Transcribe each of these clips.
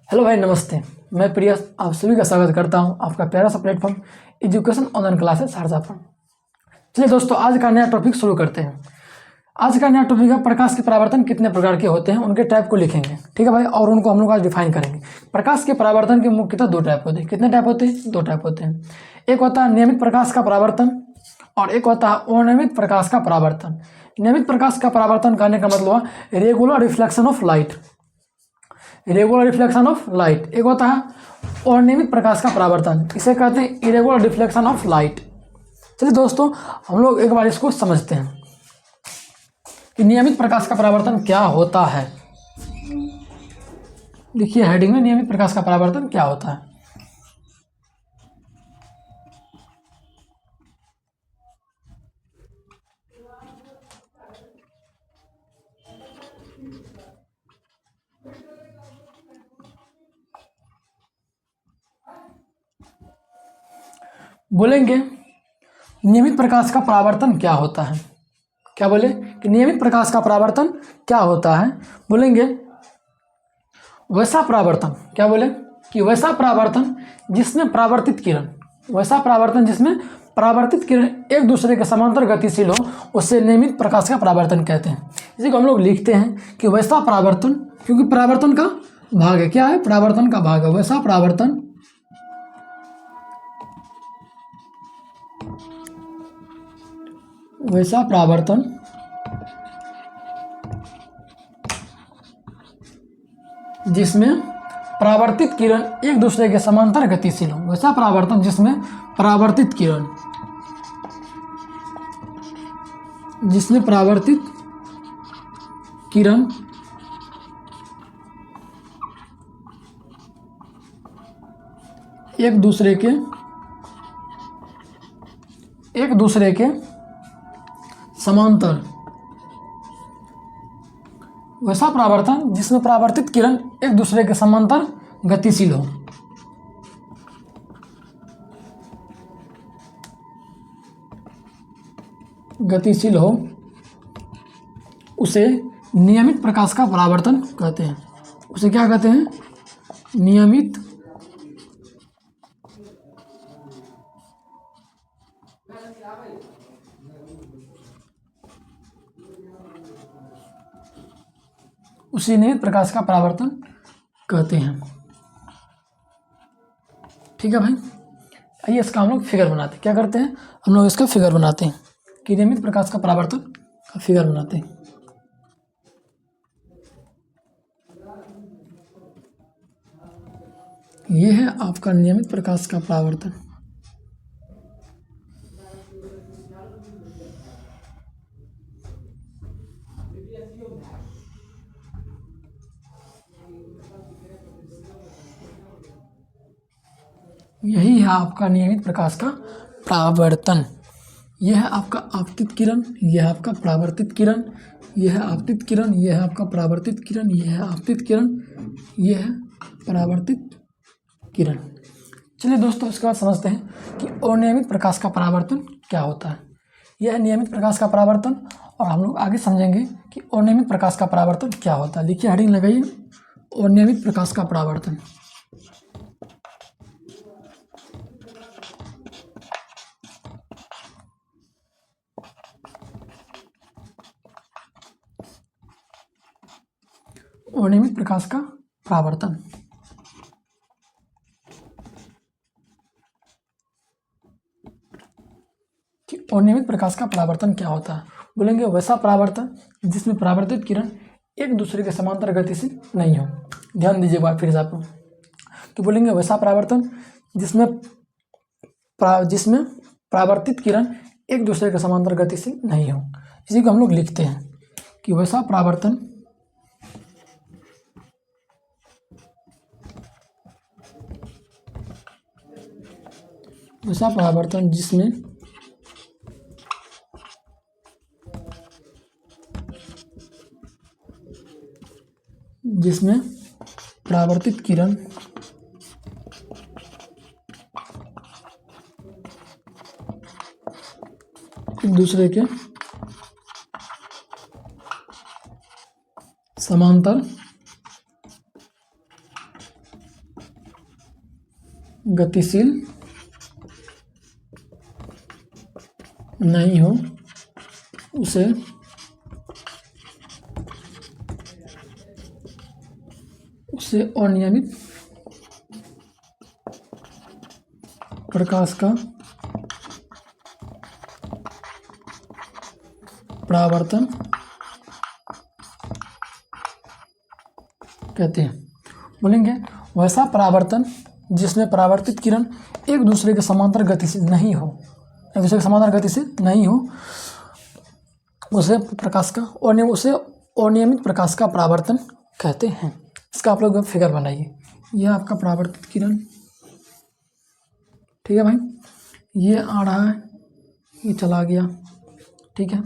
Hello भाई, नमस्ते। मैं प्रिया आप सभी का स्वागत करता हूं आपका प्यारा सा platform education online classes Sharjah पर। चलिए दोस्तों, आज का नया टॉपिक शुरू करते हैं। आज का नया टॉपिक है प्रकाश के परावर्तन कितने प्रकार के होते हैं, उनके टाइप को लिखेंगे। ठीक है भाई, और उनको हम लोग आज डिफाइन करेंगे। प्रकाश के परावर्तन के मुख्यतः दो टाइप होते हैं। कितने टाइप होते हैं? दो टाइप होते हैं। एक होता है नियमित प्रकाश का परावर्तन और एक होता है अनियमित प्रकाश का परावर्तन। नियमित प्रकाश का परावर्तन कहने का मतलब हुआ regular reflection of light. Irregular reflection of light. एक होता है अनियमित प्रकाश का परावर्तन, इसे कहते हैं इरेगुलर रिफ्लेक्शन ऑफ लाइट। चलिए दोस्तों, हम लोग एक बार इसको समझते हैं कि नियमित प्रकाश का परावर्तन क्या होता है। देखिए हेडिंग में, नियमित प्रकाश का परावर्तन क्या होता है। बोलेंगे नियमित प्रकाश का परावर्तन क्या होता है। क्या बोले कि नियमित प्रकाश का परावर्तन क्या होता है। बोलेंगे वैसा परावर्तन। क्या बोले कि वैसा परावर्तन जिसमें परावर्तित किरण, वैसा परावर्तन जिसमें परावर्तित किरण एक दूसरे के समांतर गतिशील हो, उससे नियमित प्रकाश का परावर्तन कहते हैं। इसी को हम लोग लिखते हैं कि वैसा परावर्तन, क्योंकि परावर्तन का भाग है। क्या है? परावर्तन का भाग है। वैसा परावर्तन वैसा परावर्तन जिसमें परावर्तित किरण एक दूसरे के समांतर गतिशील हो। वैसा परावर्तन जिसमें परावर्तित किरण एक दूसरे के समांतर, वैसा परावर्तन जिसमें परावर्तित किरण एक दूसरे के समांतर गतिशील हो। उसे नियमित प्रकाश का परावर्तन कहते हैं। उसे क्या कहते हैं? नियमित उसी नियमित प्रकाश का परावर्तन कहते हैं। ठीक है भाई, आइए इसका हम लोग फिगर बनाते हैं। क्या करते हैं? हम लोग इसका फिगर बनाते हैं कि नियमित प्रकाश का परावर्तन का फिगर बनाते हैं। ये है आपका नियमित प्रकाश का परावर्तन। यही है आपका नियमित प्रकाश का परावर्तन। यह है आपका आपतित किरण, यह है आपका परावर्तित किरण, यह है आपतित किरण, यह है आपका परावर्तित किरण, यह है आपतित किरण, यह है परावर्तित किरण। चलिए दोस्तों, इसके बाद समझते हैं कि अनियमित प्रकाश का परावर्तन क्या होता है। यह है नियमित प्रकाश का परावर्तन, और हम लोग आगे समझेंगे कि अनियमित प्रकाश का परावर्तन क्या होता है। लिखिए, हेडिंग लगाइए, अनियमित प्रकाश का परावर्तन। अनियमित प्रकाश का परावर्तन। कि अनियमित प्रकाश का परावर्तन क्या होता है। बोलेंगे वैसा परावर्तन जिसमें परावर्तित किरण एक दूसरे के समांतर गति से नहीं हो। ध्यान दीजिए बात फिर से आप, कि बोलेंगे वैसा परावर्तन जिसमें परावर्तित किरण एक दूसरे के समांतर गति से नहीं हो। इसी को हम लोग लिखते हैं कि वैसा परावर्तन जिसमें परावर्तित किरण एक दूसरे के समांतर गतिशील नहीं हो उसे अनियमित प्रकाश का परावर्तन कहते हैं। बोलेंगे वैसा परावर्तन जिसमें परावर्तित किरण एक दूसरे के समांतर गति से नहीं हो, एक दूसरे के समांतर गति से नहीं हो, उसे अनियमित प्रकाश का परावर्तन कहते हैं। इसका आप लोग फिगर बनाइए। यह आपका परावर्तित किरण, ठीक है भाई, ये आ रहा है, ये चला गया, ठीक है।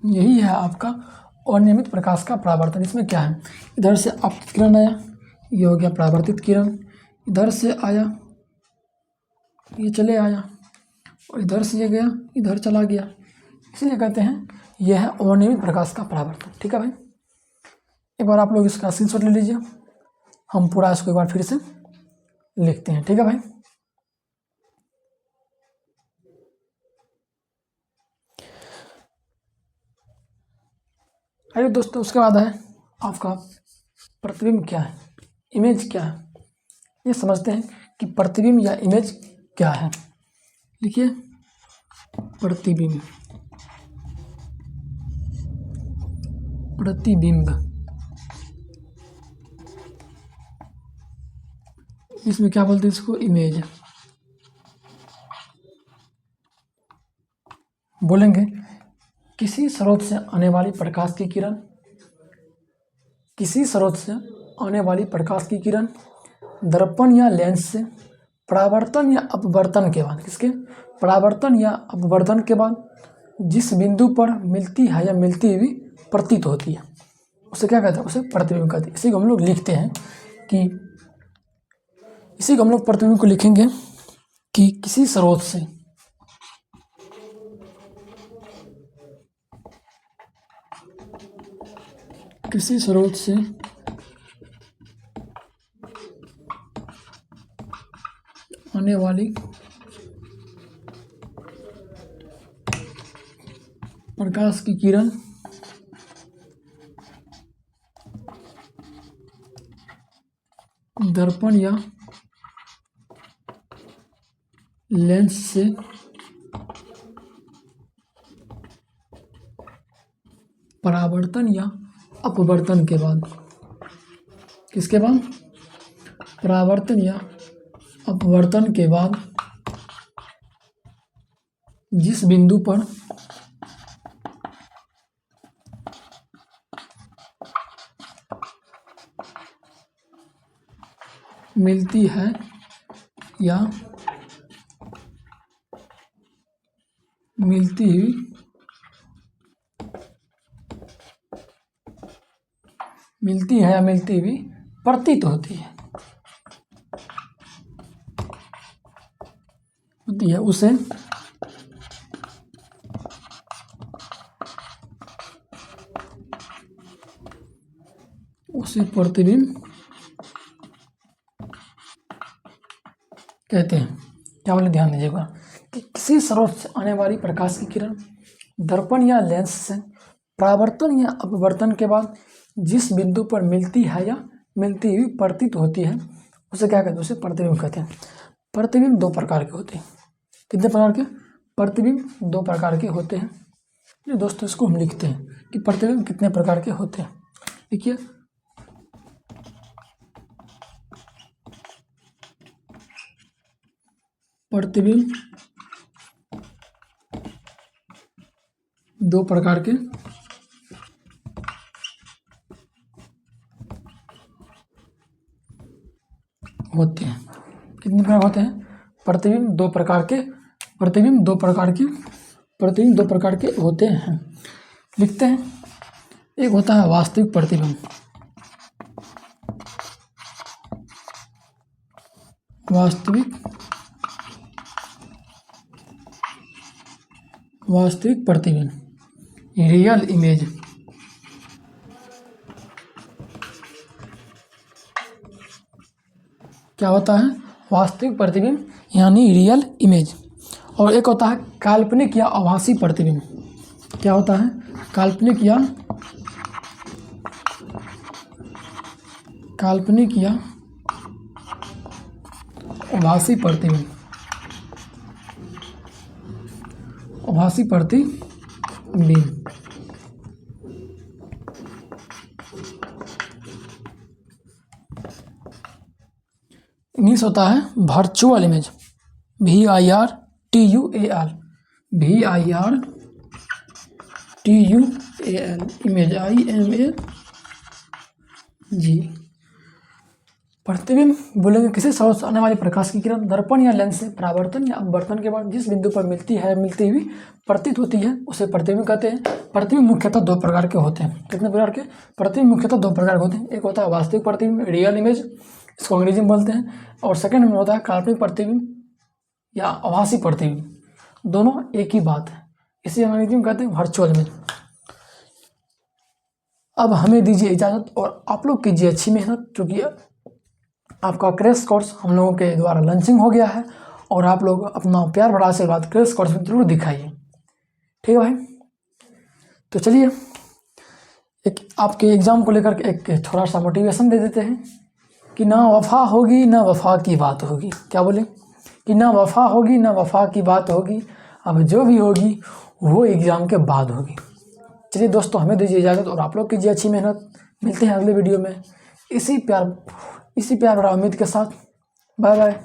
यही है आपका अनियमित प्रकाश का परावर्तन। इसमें क्या है, इधर से आपतित किरण आया, ये हो गया परावर्तित किरण, इधर से आया, ये चले आया, और इधर से ये गया, इधर चला गया, इसलिए कहते हैं यह है अनियमित प्रकाश का परावर्तन। ठीक है भाई, एक बार आप लोग इसका स्क्रीनशॉट ले लीजिए, हम पूरा इसको एक बार फिर से लिखते हैं। ठीक है भाई, आइए दोस्तों, उसके बाद है आपका प्रतिबिंब क्या है, इमेज क्या है, ये समझते हैं कि प्रतिबिंब या इमेज क्या है। लिखिए प्रतिबिंब, प्रतिबिंब, इसमें क्या बोलते हैं इसको, इमेज। बोलेंगे किसी स्रोत से आने वाली प्रकाश की किरण, किसी स्रोत से आने वाली प्रकाश की किरण दर्पण या लेंस से परावर्तन या अपवर्तन के बाद, किसके, परावर्तन या अपवर्तन के बाद जिस बिंदु पर मिलती है या मिलती हुई प्रतीत होती है, उसे क्या कहते हैं, उसे प्रतिबिंब कहते हैं। इसी को हम लोग लिखते हैं कि, इसी को हम लोग प्रतिबिंब को लिखेंगे कि किसी स्रोत से, किसी स्रोत से आने वाली प्रकाश की किरण दर्पण या लेंस से परावर्तन या अपवर्तन के बाद, किसके बाद, परावर्तन या अपवर्तन के बाद जिस बिंदु पर मिलती है या मिलती हुई प्रतीत होती है, उसे प्रतिबिंब कहते हैं। क्या बोले, ध्यान दीजिएगा कि किसी स्रोत से आने वाली प्रकाश की किरण दर्पण या लेंस से परावर्तन या अपवर्तन के बाद जिस बिंदु पर मिलती है या मिलती हुई प्रतीत होती है, उसे क्या कहते हैं, उसे प्रतिबिंब कहते हैं। प्रतिबिंब दो प्रकार के होते हैं। कितने प्रकार के, प्रतिबिंब दो प्रकार के होते हैं। ये दोस्तों इसको हम लिखते हैं कि प्रतिबिंब कितने प्रकार के होते हैं। देखिए, प्रतिबिंब दो प्रकार के होते हैं। कितने प्रकार होते हैं, प्रतिबिंब दो प्रकार के, प्रतिबिंब दो प्रकार के होते हैं। लिखते हैं, एक होता है वास्तविक प्रतिबिंब, वास्तविक प्रतिबिंब, रियल इमेज। क्या होता है? वास्तविक प्रतिबिंब यानी रियल इमेज। और एक होता है काल्पनिक या आभासी प्रतिबिंब। क्या होता है? काल्पनिक या आभासी प्रतिबिंब। आभासी प्रतिबिंब। इंग्लिश होता है virtual image, VIRTUAL, image, IMAG। प्रतिबिंब बोलेंगे किसी स्रोत से आने वाली प्रकाश की किरण दर्पण या लेंस से परावर्तन या अपवर्तन के बाद जिस बिंदु पर मिलती हुई प्रतीत होती है उसे प्रतिबिंब कहते हैं। प्रतिबिंब मुख्यतः दो प्रकार के होते हैं। कितने प्रकार के? प्रतिबिंब मुख्यतः दो प्रकार के होते हैं। एक होता है वास्तविक प्रतिबिंब, रियल इमेज, इसको अंग्रेजी में बोलते हैं। और सेकंड में होता है काल्पनिक प्रतिबिंब या आभासी प्रतिबिंब। दोनों एक ही बात है, इसे अंग्रेजी में कहते हैं वर्चुअल इमेज। अब हमें दीजिए इजाज़त और आप लोग कीजिए अच्छी मेहनत, क्योंकि आपका क्रैश कोर्स हम लोगों के द्वारा लॉन्चिंग हो गया है और आप लोग अपना प्यार भरा आशीर्वाद क्रैश कोर्स में जरूर दिखाइए। ठीक है भाई? तो चलिए एक आपके एग्ज़ाम को लेकर एक थोड़ा सा मोटिवेशन दे देते हैं कि ना वफ़ा होगी ना वफ़ा की बात होगी। क्या बोले? कि ना वफ़ा होगी ना वफ़ा की बात होगी, अब जो भी होगी वो एग्ज़ाम के बाद होगी। चलिए दोस्तों, हमें दीजिए इजाज़त और आप लोग कीजिए अच्छी मेहनत। मिलते हैं अगले वीडियो में इसी प्यार भरा उम्मीद के साथ। Bye bye.